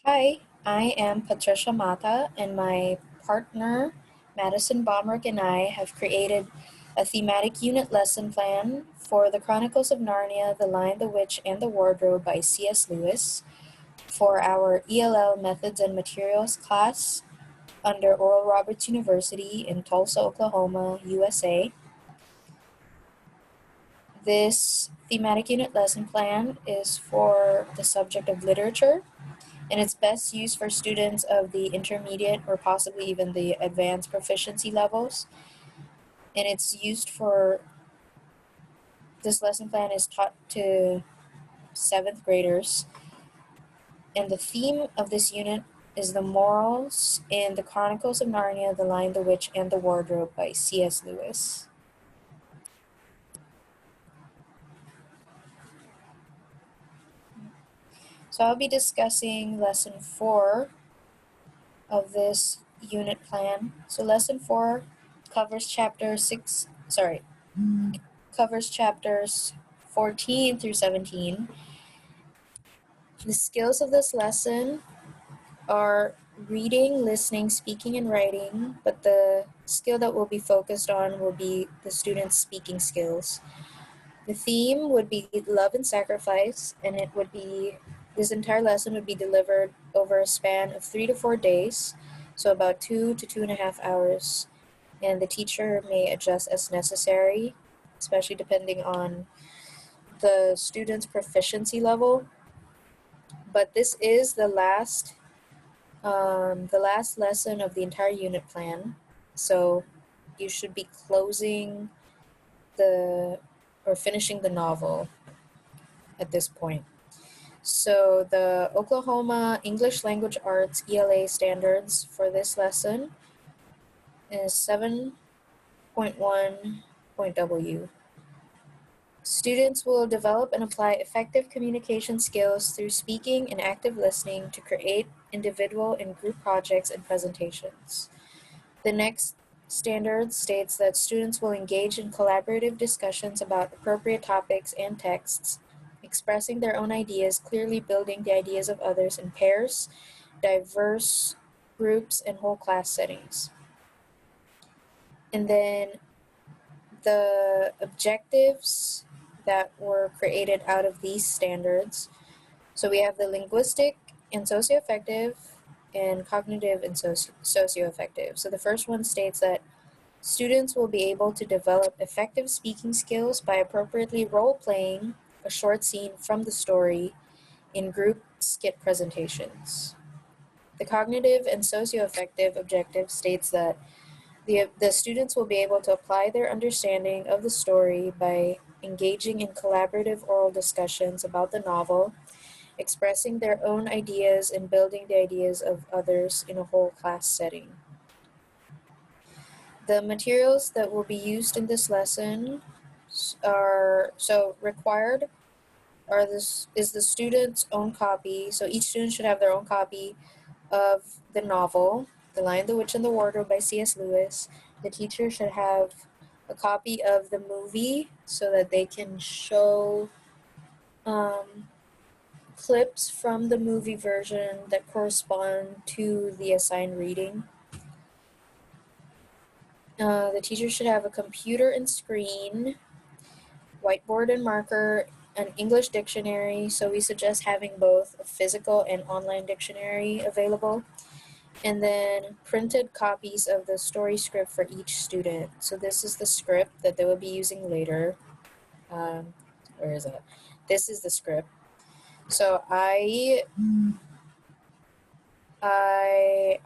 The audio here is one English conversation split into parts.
Hi, I am Patricia Mata, and my partner, Madison Baumruk, and I have created a thematic unit lesson plan for the Chronicles of Narnia, The Lion, the Witch, and the Wardrobe by C.S. Lewis for our ELL Methods and Materials class under Oral Roberts University in Tulsa, Oklahoma, USA. This thematic unit lesson plan is for the subject of literature, and it's best used for students of the intermediate or possibly even the advanced proficiency levels. And it's used for, this lesson plan is taught to 7th graders. And the theme of this unit is the morals in the Chronicles of Narnia, The Lion, the Witch, and the Wardrobe by C.S. Lewis. So I'll be discussing lesson 4 of this unit plan. So lesson 4 covers covers chapters 14 through 17. The skills of this lesson are reading, listening, speaking, and writing, but the skill that we'll be focused on will be the students' speaking skills. The theme would be love and sacrifice, and this entire lesson would be delivered over a span of 3 to 4 days, so about 2 to 2.5 hours, and the teacher may adjust as necessary, especially depending on the student's proficiency level. But this is the last lesson of the entire unit plan, so you should be finishing the novel at this point. So the Oklahoma English Language Arts ELA standards for this lesson is 7.1.W. Students will develop and apply effective communication skills through speaking and active listening to create individual and group projects and presentations. The next standard states that students will engage in collaborative discussions about appropriate topics and texts, expressing their own ideas, clearly building the ideas of others in pairs, diverse groups, and whole class settings. And then the objectives that were created out of these standards. So we have the linguistic and socioaffective and cognitive and socioaffective. So the first one states that students will be able to develop effective speaking skills by appropriately role-playing a short scene from the story in group skit presentations. The cognitive and socioaffective objective states that the students will be able to apply their understanding of the story by engaging in collaborative oral discussions about the novel, expressing their own ideas and building the ideas of others in a whole class setting. The materials that will be used in this lesson required is the student's own copy. So each student should have their own copy of the novel, The Lion, the Witch, and the Wardrobe by C.S. Lewis. The teacher should have a copy of the movie so that they can show clips from the movie version that correspond to the assigned reading. The teacher should have a computer and screen, whiteboard and marker, an English dictionary, so we suggest having both a physical and online dictionary available, and then printed copies of the story script for each student. So this is the script that they will be using later. Where is it? This is the script. So I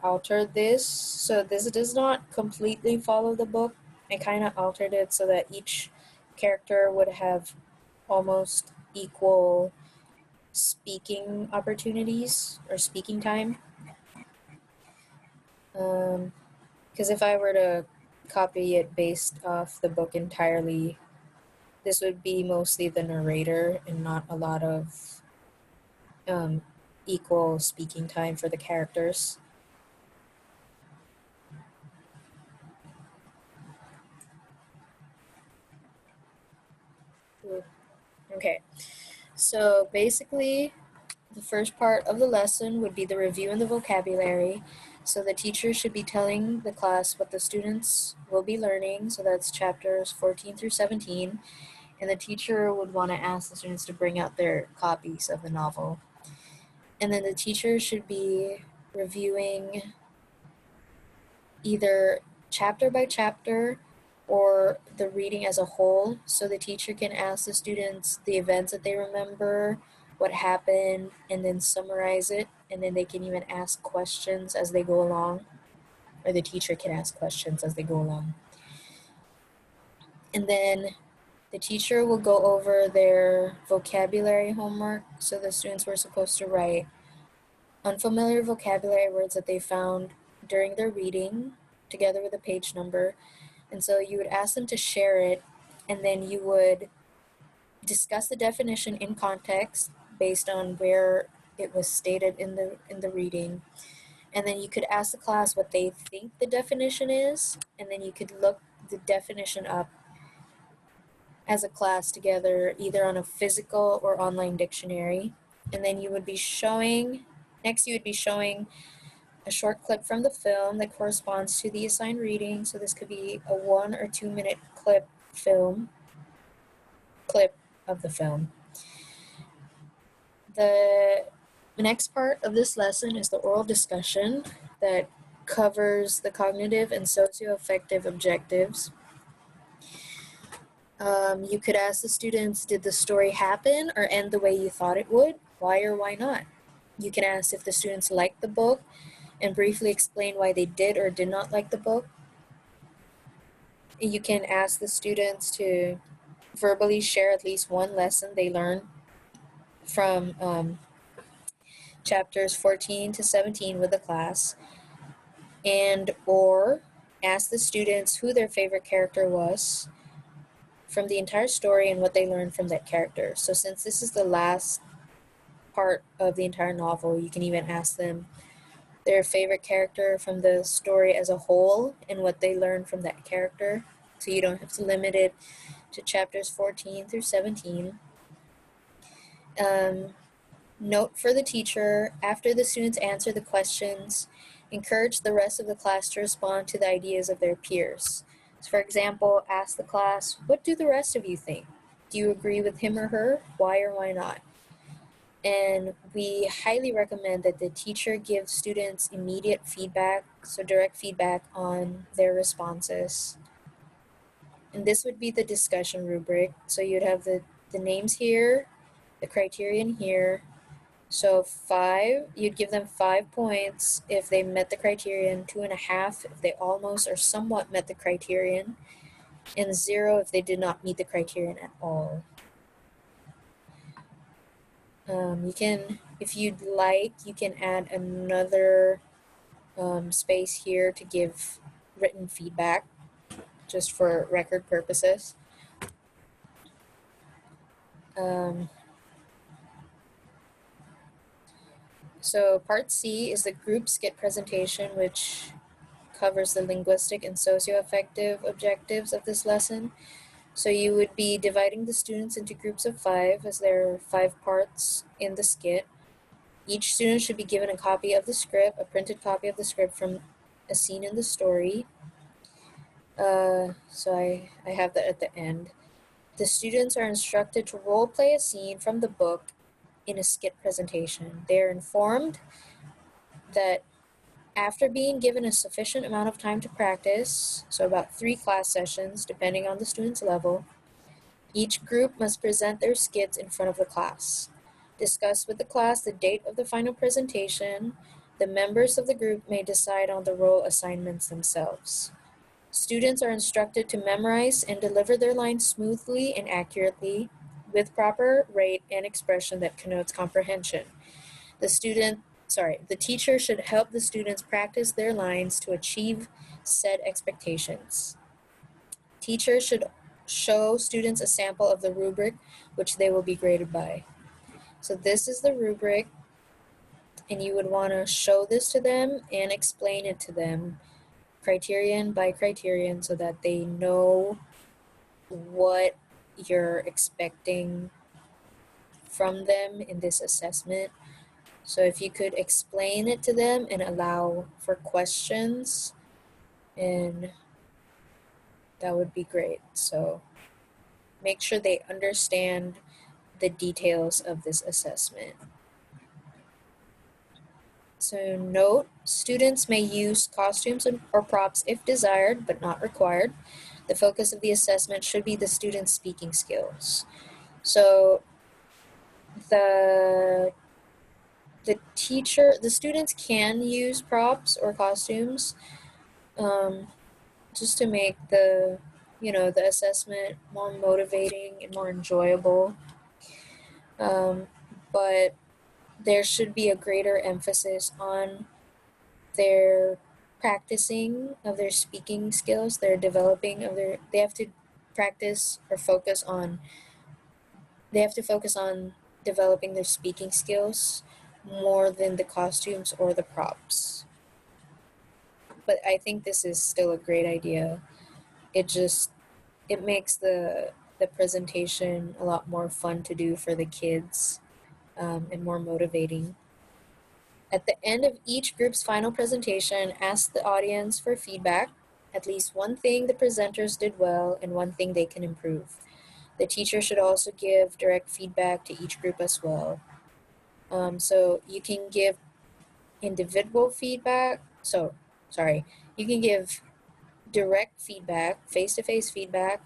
altered this, so this does not completely follow the book. I kind of altered it so that each character would have almost equal speaking opportunities or speaking time. Because if I were to copy it based off the book entirely, this would be mostly the narrator and not a lot of equal speaking time for the characters. Okay, so basically The first part of the lesson would be the review and the vocabulary. So the teacher should be telling the class what the students will be learning. So that's chapters 14 through 17. And the teacher would want to ask the students to bring out their copies of the novel. And then the teacher should be reviewing either chapter by chapter or the reading as a whole. So the teacher can ask the students the events that they remember, what happened, and then summarize it. And then they can even ask questions as they go along, or the teacher can ask questions as they go along. And then the teacher will go over their vocabulary homework. So the students were supposed to write unfamiliar vocabulary words that they found during their reading, together with a page number. And so you would ask them to share it, and then you would discuss the definition in context based on where it was stated in the reading. And then you could ask the class what they think the definition is, and then you could look the definition up as a class together, either on a physical or online dictionary. And then you would be showing a short clip from the film that corresponds to the assigned reading. So this could be a 1 or 2 minute clip of the film. The next part of this lesson is the oral discussion that covers the cognitive and socioaffective objectives. You could ask the students, did the story happen or end the way you thought it would? Why or why not? You can ask if the students liked the book and briefly explain why they did or did not like the book. You can ask the students to verbally share at least one lesson they learned from chapters 14 to 17 with the class, and or ask the students who their favorite character was from the entire story and what they learned from that character. So since this is the last part of the entire novel, you can even ask them their favorite character from the story as a whole and what they learned from that character. So you don't have to limit it to chapters 14 through 17. Note for the teacher, after the students answer the questions, encourage the rest of the class to respond to the ideas of their peers. So for example, ask the class, what do the rest of you think? Do you agree with him or her? Why or why not? And we highly recommend that the teacher give students immediate feedback, so direct feedback on their responses. And this would be the discussion rubric. So you'd have the names here, the criterion here. So 5, you'd give them 5 points if they met the criterion, 2.5 if they almost or somewhat met the criterion, and 0 if they did not meet the criterion at all. You can, if you'd like, you can add another space here to give written feedback, just for record purposes. So part C is the group skit presentation, which covers the linguistic and socioaffective objectives of this lesson. So you would be dividing the students into groups of 5, as there are 5 parts in the skit. Each student should be given a copy of the script, a printed copy of the script from a scene in the story. So I have that at the end. The students are instructed to role play a scene from the book in a skit presentation. They are informed that after being given a sufficient amount of time to practice, so about 3 class sessions depending on the student's level, each group must present their skits in front of the class. Discuss with the class the date of the final presentation. The members of the group may decide on the role assignments themselves. Students are instructed to memorize and deliver their lines smoothly and accurately with proper rate and expression that connotes comprehension. The teacher should help the students practice their lines to achieve said expectations. Teachers should show students a sample of the rubric which they will be graded by. So this is the rubric, and you would want to show this to them and explain it to them criterion by criterion so that they know what you're expecting from them in this assessment. So if you could explain it to them and allow for questions, and that would be great. So make sure they understand the details of this assessment. So note, students may use costumes or props if desired, but not required. The focus of the assessment should be the student's speaking skills. So the the students can use props or costumes, just to make the assessment more motivating and more enjoyable. But there should be a greater emphasis on their practicing of their speaking skills, their developing of they have to practice or focus on, they have to focus on developing their speaking skills more than the costumes or the props. But I think this is still a great idea. It makes the presentation a lot more fun to do for the kids, and more motivating. At the end of each group's final presentation, ask the audience for feedback, at least one thing the presenters did well and one thing they can improve. The teacher should also give direct feedback to each group as well. So you can give individual feedback. You can give direct feedback, face-to-face feedback,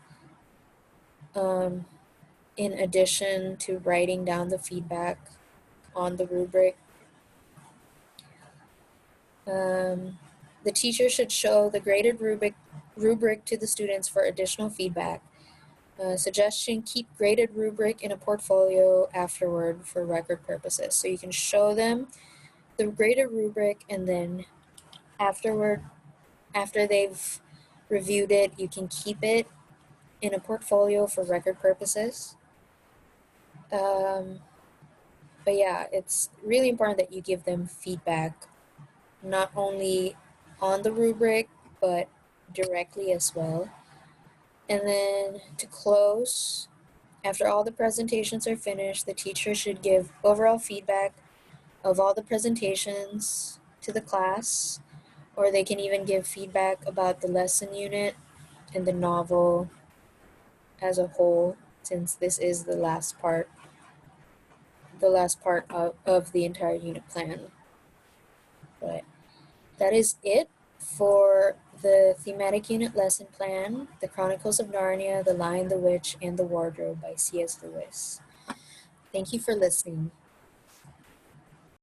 in addition to writing down the feedback on the rubric. The teacher should show the graded rubric to the students for additional feedback. Suggestion, keep graded rubric in a portfolio afterward for record purposes. So you can show them the graded rubric, and then afterward, after they've reviewed it, you can keep it in a portfolio for record purposes. But yeah, it's really important that you give them feedback, not only on the rubric, but directly as well. And then to close, after all the presentations are finished, the teacher should give overall feedback of all the presentations to the class, or they can even give feedback about the lesson unit and the novel as a whole, since this is the last part of the entire unit plan. But that is it for the thematic unit lesson plan, The Chronicles of Narnia, The Lion, the Witch, and the Wardrobe by C.S. Lewis. Thank you for listening.